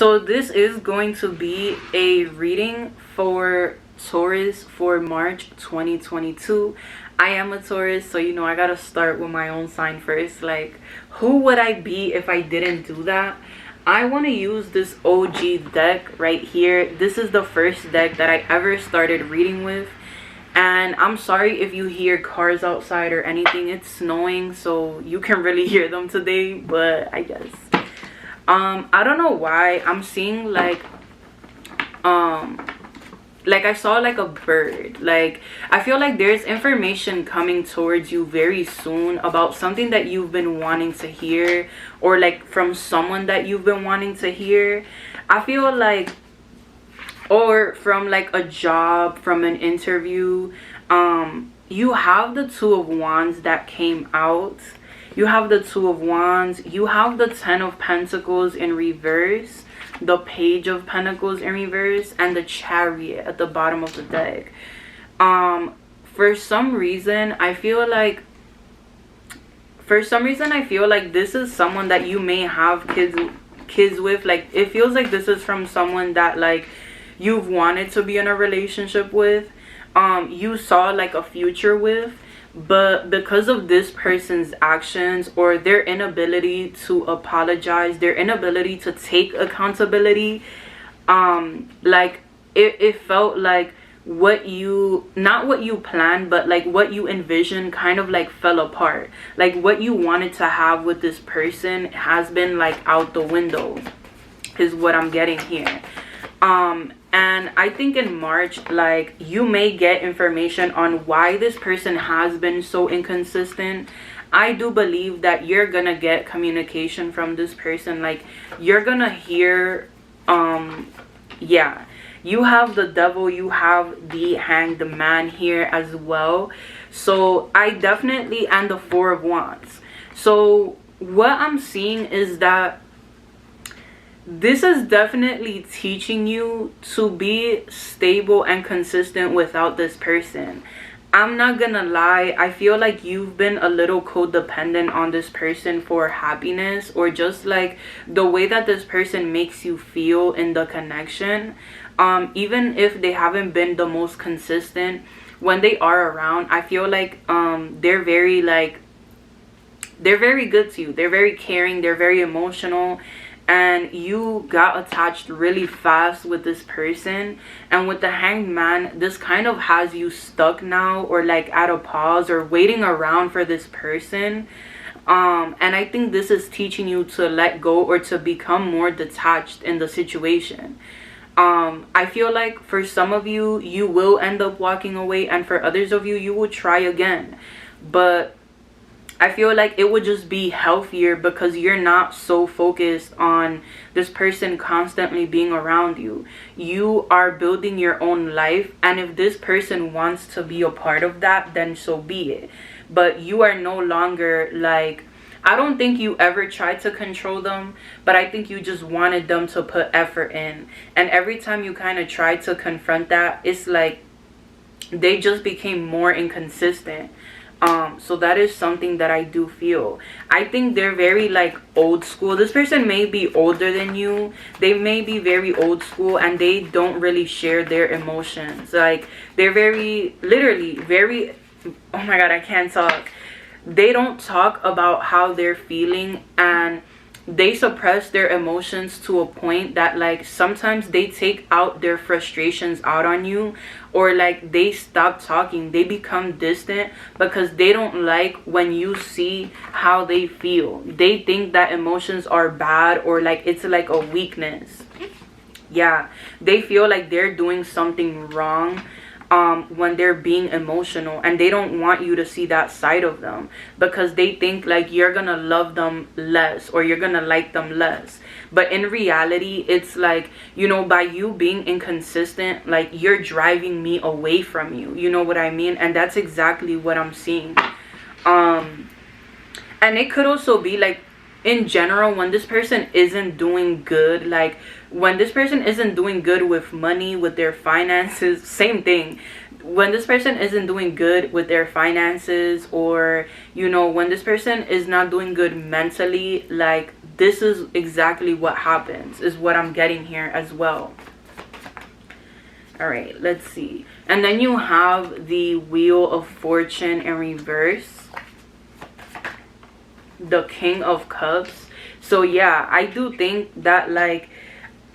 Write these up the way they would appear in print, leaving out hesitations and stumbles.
So this is going to be a reading for Taurus for March 2022. I am a Taurus, so you know I gotta start with my own sign first. Like, who would I be if I didn't do that? I want to use this OG deck right here. This is the first deck that I ever started reading with. And I'm sorry if you hear cars outside or anything. It's snowing, so you can really hear them today, but I guess. I don't know why I'm seeing like I saw like a bird. Like, I feel like there's information coming towards you very soon about something that you've been wanting to hear, or like from someone that you've been wanting to hear. I feel like, or from like a job, from an interview. You have the Two of Wands that came out. You have the Two of Wands. You have the Ten of Pentacles in reverse, the Page of Pentacles in reverse, and the Chariot at the bottom of the deck. For some reason I feel like this is someone that you may have kids with. Like, it feels like this is from someone that like you've wanted to be in a relationship with, you saw like a future with, but because of this person's actions or their inability to apologize, their inability to take accountability, like it felt like not what you planned, but like what you envisioned kind of like fell apart. Like, what you wanted to have with this person has been like out the window, is what I'm getting here. And I think in March, like, you may get information on why this person has been so inconsistent. I do believe that you're gonna get communication from this person. Like, you're gonna hear, yeah, you have the Devil, you have the Hanged Man here as well. So I definitely, and the Four of Wands. So what I'm seeing is that this is definitely teaching you to be stable and consistent without this person. I'm not gonna lie, I feel like you've been a little codependent on this person for happiness, or just like the way that this person makes you feel in the connection. Even if they haven't been the most consistent, when they are around, I feel like they're very good to you. They're very caring, they're very emotional. And you got attached really fast with this person. And with the Hanged Man, this kind of has you stuck now, or like at a pause, or waiting around for this person. And I think this is teaching you to let go, or to become more detached in the situation. I feel like for some of you, you will end up walking away, and for others of you, you will try again. But I feel like it would just be healthier, because you're not so focused on this person constantly being around you. You are building your own life, and if this person wants to be a part of that, then so be it. But you are no longer like, I don't think you ever tried to control them, but I think you just wanted them to put effort in. And every time you kind of tried to confront that, it's like they just became more inconsistent. So that is something that I do feel. I think they're very like old school. This person may be older than you. They may be very old school, and they don't really share their emotions. Like, they're very, literally very, oh my god, I can't talk. They don't talk about how they're feeling, and they suppress their emotions to a point that like sometimes they take out their frustrations out on you, or like they stop talking, they become distant, because they don't like when you see how they feel. They think that emotions are bad, or like it's like a weakness. Yeah, they feel like they're doing something wrong when they're being emotional, and they don't want you to see that side of them, because they think like you're gonna love them less, or you're gonna like them less. But in reality, it's like, you know, by you being inconsistent, like, you're driving me away from you, you know what I mean? And that's exactly what I'm seeing. And it could also be like, in general, when this person isn't doing good, like when this person isn't doing good with money, with their finances, same thing. When this person isn't doing good with their finances, or, you know, when this person is not doing good mentally, like this is exactly what happens, is what I'm getting here as well. All right, let's see. And then you have the Wheel of Fortune in reverse, the King of Cups. So yeah, I do think that like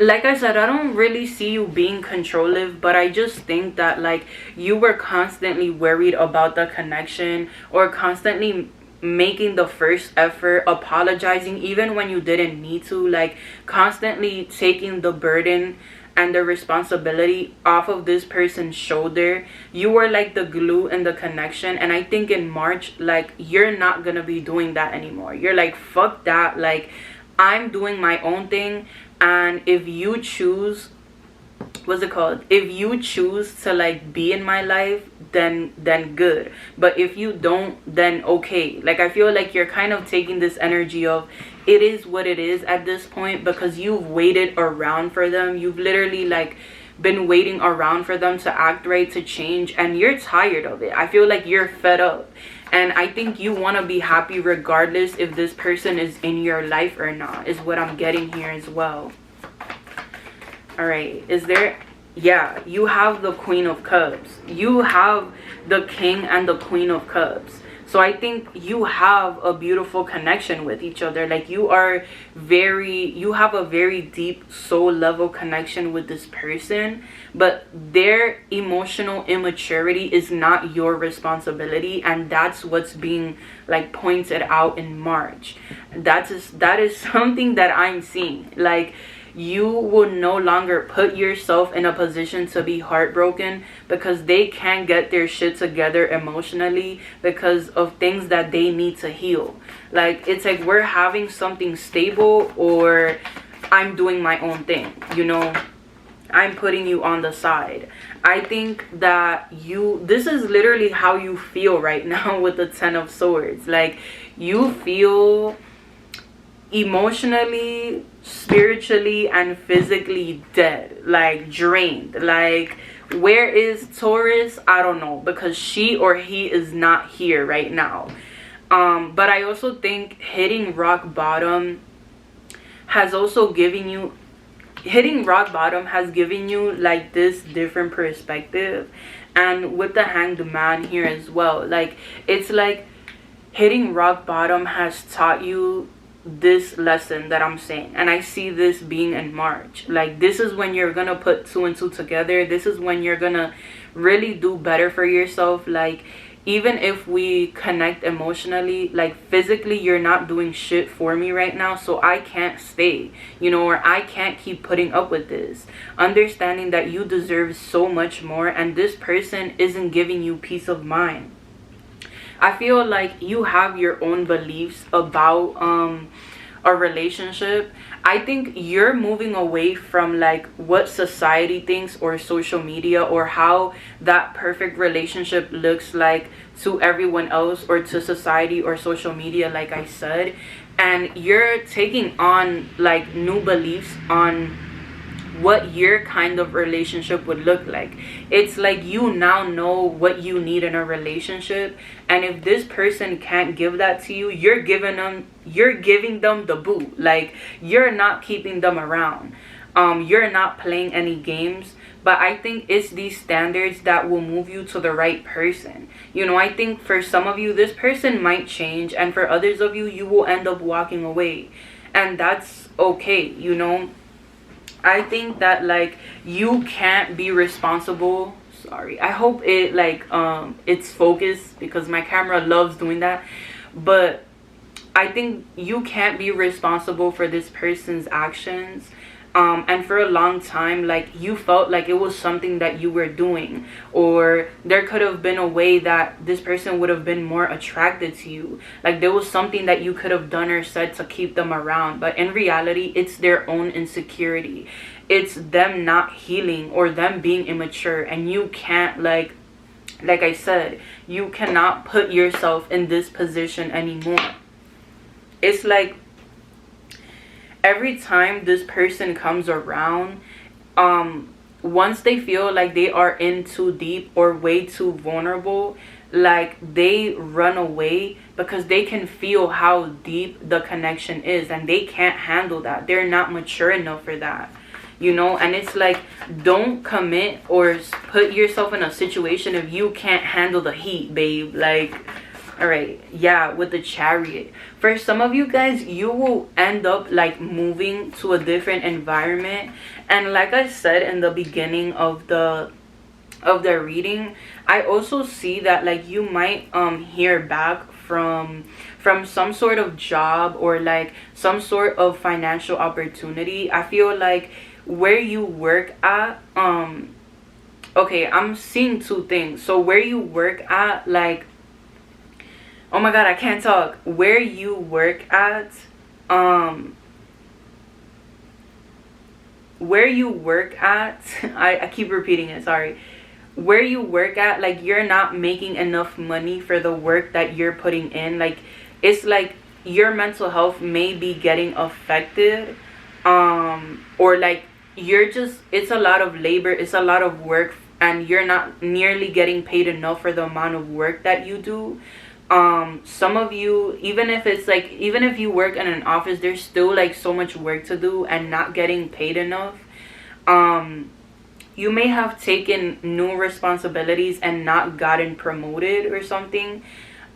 I said, I don't really see you being controlling, but I just think that like you were constantly worried about the connection, or constantly making the first effort, apologizing even when you didn't need to, like constantly taking the burden and the responsibility off of this person's shoulder. You were like the glue in the connection, and I think in March, like you're not gonna be doing that anymore. You're like, fuck that, like I'm doing my own thing. And if you choose, what's it called, if you choose to like be in my life, then good. But if you don't, then okay. Like I feel like you're kind of taking this energy of it is what it is at this point, because you've waited around for them. You've literally like been waiting around for them to act right, to change, and you're tired of it. I feel like you're fed up, and I think you want to be happy regardless if this person is in your life or not, is what I'm getting here as well. All right, is there, yeah, you have the Queen of Cups. You have the King and the Queen of Cups. So I think you have a beautiful connection with each other. Like you have a very deep soul level connection with this person, but their emotional immaturity is not your responsibility, and that's what's being like pointed out in March. That is something that I'm seeing. Like you will no longer put yourself in a position to be heartbroken because they can't get their shit together emotionally because of things that they need to heal. Like it's like we're having something stable, or I'm doing my own thing, you know, I'm putting you on the side. I think that this is literally how you feel right now with the Ten of Swords. Like you feel emotionally, spiritually, and physically dead, like drained. Like where is Taurus? I don't know, because she or he is not here right now. But I also think hitting rock bottom has given you like this different perspective. And with the Hanged Man here as well, like it's like hitting rock bottom has taught you this lesson that I'm saying, and I see this being in March. Like this is when you're gonna put 2 and 2 together. This is when you're gonna really do better for yourself. Like even if we connect emotionally, like physically you're not doing shit for me right now, so I can't stay, you know, or I can't keep putting up with this. Understanding that you deserve so much more, and this person isn't giving you peace of mind. I feel like you have your own beliefs about a relationship. I think you're moving away from like what society thinks, or social media, or how that perfect relationship looks like to everyone else, or to society or social media, like I said. And you're taking on like new beliefs on what your kind of relationship would look like. It's like you now know what you need in a relationship, and if this person can't give that to you, you're giving them the boot. Like you're not keeping them around. You're not playing any games. But I think it's these standards that will move you to the right person. You know, I think for some of you this person might change, and for others of you, you will end up walking away, and that's okay, you know. I think that like you can't be responsible. Sorry, I hope it like it's focused, because my camera loves doing that. But I think you can't be responsible for this person's actions. And for a long time, like you felt like it was something that you were doing, or there could have been a way that this person would have been more attracted to you. Like there was something that you could have done or said to keep them around, but in reality it's their own insecurity. It's them not healing, or them being immature, and you can't like I said, you cannot put yourself in this position anymore. It's like every time this person comes around, once they feel like they are in too deep or way too vulnerable, like they run away because they can feel how deep the connection is, and they can't handle that. They're not mature enough for that, you know. And it's like, don't commit or put yourself in a situation if you can't handle the heat, babe. Like, all right, yeah, with the Chariot, for some of you guys, you will end up like moving to a different environment. And like I said in the beginning of the reading, I also see that like you might hear back from some sort of job or like some sort of financial opportunity. I feel like where you work at, okay, I'm seeing two things. So where you work at, like, oh my god, I can't talk. Where you work at, where you work at, I keep repeating it, sorry. Where you work at, like, you're not making enough money for the work that you're putting in. Like, it's like your mental health may be getting affected, or like you're just, it's a lot of labor, it's a lot of work, and you're not nearly getting paid enough for the amount of work that you do. Some of you, even if it's like, even if you work in an office, there's still like so much work to do and not getting paid enough. You may have taken new responsibilities and not gotten promoted or something.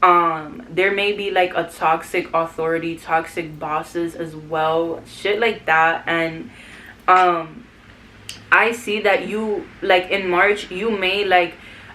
There may be like a toxic authority, toxic bosses as well, shit like that. And I see that you, like, in March, you may like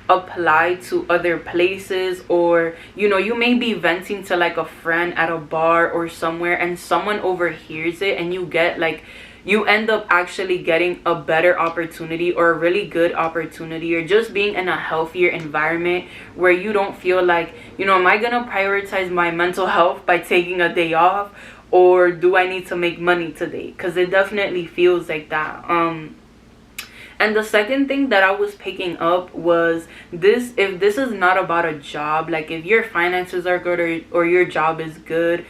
apply to other places, or you know, you may be venting to like a friend at a bar or somewhere, and someone overhears it, and you get like, you end up actually getting a better opportunity or a really good opportunity, or just being in a healthier environment where you don't feel like, you know, am I gonna prioritize my mental health by taking a day off, or do I need to make money today? Because it definitely feels like that. And the second thing that I was picking up was this: if this is not about a job, like if your finances are good, or your job is good,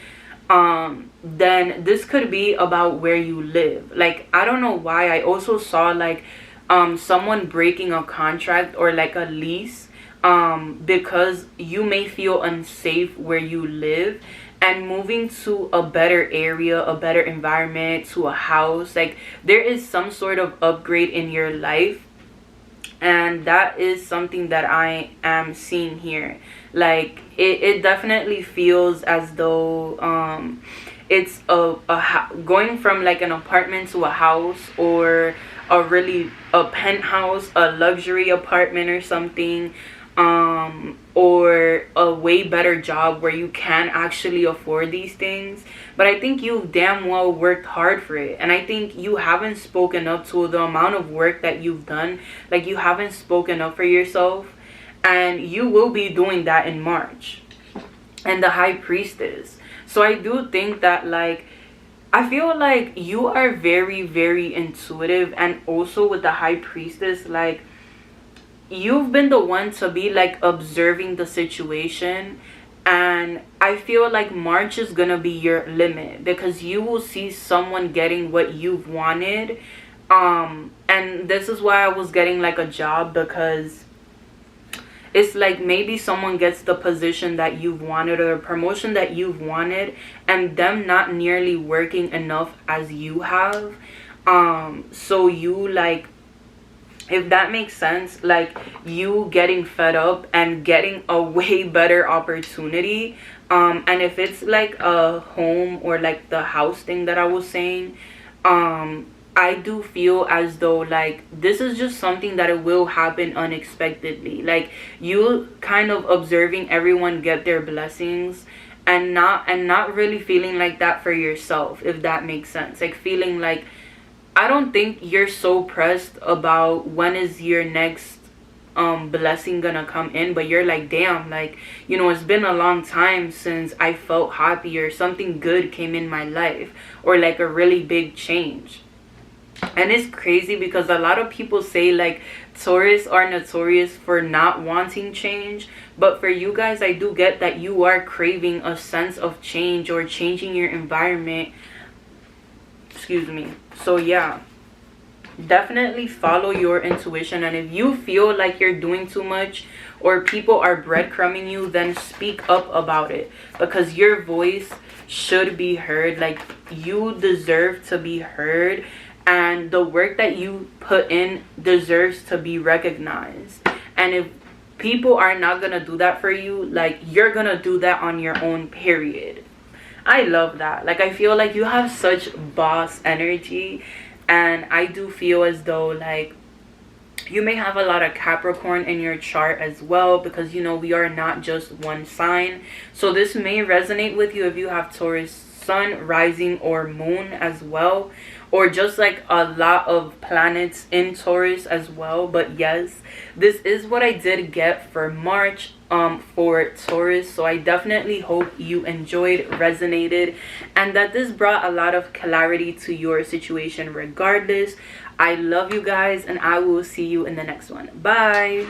then this could be about where you live. Like, I don't know why, I also saw like someone breaking a contract or like a lease, because you may feel unsafe where you live, and moving to a better area, a better environment, to a house. Like, there is some sort of upgrade in your life, and that is something that I am seeing here. Like, it definitely feels as though it's going from like an apartment to a house, or a penthouse, a luxury apartment or something, or a way better job where you can actually afford these things. But I think you've damn well worked hard for it, and I think you haven't spoken up to the amount of work that you've done. Like, you haven't spoken up for yourself, and you will be doing that in March. And the High Priestess. So I do think that, like, I feel like you are very, very intuitive. And also with the High Priestess, like, you've been the one to be like observing the situation. And I feel like March is gonna be your limit, because you will see someone getting what you've wanted. And this is why I was getting like a job, because it's like maybe someone gets the position that you've wanted, or the promotion that you've wanted, and them not nearly working enough as you have. So you, like, if that makes sense, like, you getting fed up and getting a way better opportunity. And if it's like a home, or like the house thing that I was saying, I do feel as though like this is just something that it will happen unexpectedly. Like, you kind of observing everyone get their blessings, and not really feeling like that for yourself, if that makes sense. Like, feeling like, I don't think you're so pressed about when is your next blessing gonna come in, but you're like, damn, like, you know, it's been a long time since I felt happy, or something good came in my life, or like a really big change. And it's crazy because a lot of people say like Taurus are notorious for not wanting change, but for you guys, I do get that you are craving a sense of change, or changing your environment. Excuse me. So yeah, definitely follow your intuition. And if you feel like you're doing too much or people are breadcrumbing you, then speak up about it, because your voice should be heard. Like, you deserve to be heard, and the work that you put in deserves to be recognized. And if people are not gonna do that for you, like, you're gonna do that on your own, period. I love that. Like, I feel like you have such boss energy, and I do feel as though like you may have a lot of Capricorn in your chart as well, because you know we are not just one sign. So this may resonate with you if you have Taurus sun, rising, or moon as well, or just like a lot of planets in Taurus as well. But yes, this is what I did get for March for Taurus. So I definitely hope you enjoyed, resonated, and that this brought a lot of clarity to your situation regardless. I love you guys, and I will see you in the next one. Bye.